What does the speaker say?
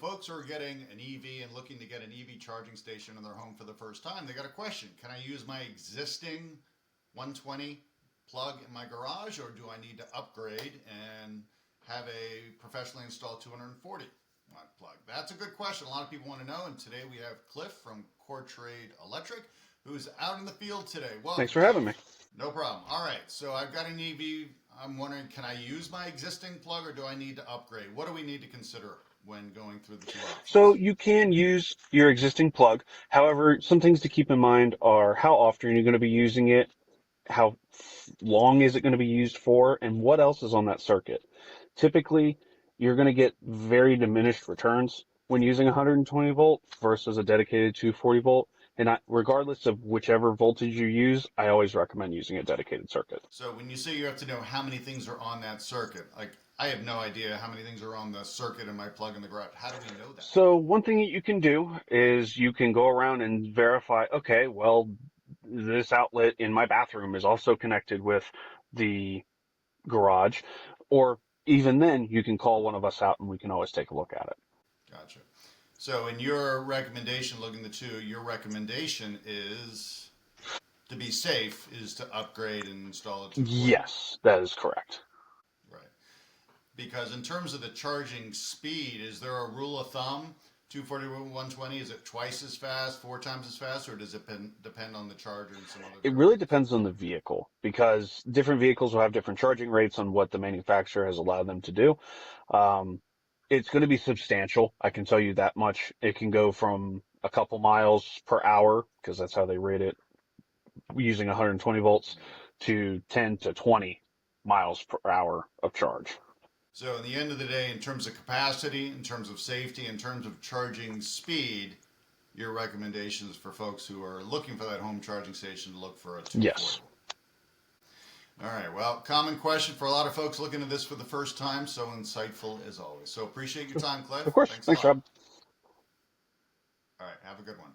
folks are getting an EV and looking to get an EV charging station in their home for the first time, they got a question. Can I use my existing 120 plug in my garage, or do I need to upgrade and have a professionally installed 240 watt plug? That's a good question. A lot of people want to know, and today we have Cliff from CoreTrade Electric, who's out in the field today. Welcome, Thanks for Cliff. having me. No problem. All right, so I've got an EV. I'm wondering, can I use my existing plug, or do I need to upgrade? What do we need to consider when going through the two So options? you can use your existing plug. However, some things to keep in mind are how often you're going to be using it, how long is it going to be used for, and what else is on that circuit. Typically, you're going to get very diminished returns when using 120 volt versus a dedicated 240 volt. And regardless of whichever voltage you use, I always recommend using a dedicated circuit. So when you say you have to know how many things are on that circuit, like I have no idea how many things are on the circuit in my plug in the garage. How do we know that? So one thing that you can do is you can go around and verify, okay, well, this outlet in my bathroom is also connected with the garage, or even then you can call one of us out and we can always take a look at it. Gotcha. So in your recommendation, looking at the two, your recommendation is to be safe is to upgrade and install a 240. Yes, that is correct. Right. Because in terms of the charging speed, is there a rule of thumb? 240 120, is it twice as fast, four times as fast, or does it depend on the charger and some other It really variables? depends on the vehicle because different vehicles will have different charging rates on what the manufacturer has allowed them to do. Um, it's going to be substantial. I can tell you that much. It can go from a couple miles per hour because that's how they rate it using 120 volts to 10 to 20 miles per hour of charge. So, in the end of the day, in terms of capacity, in terms of safety, in terms of charging speed, your recommendations for folks who are looking for that home charging station to look for a Yes. 240. All right. Well, common question for a lot of folks looking at this for the first time. So insightful as always. So appreciate your time, Cliff. Of course. Thanks a Thanks, lot. Rob. All right. Have a good one.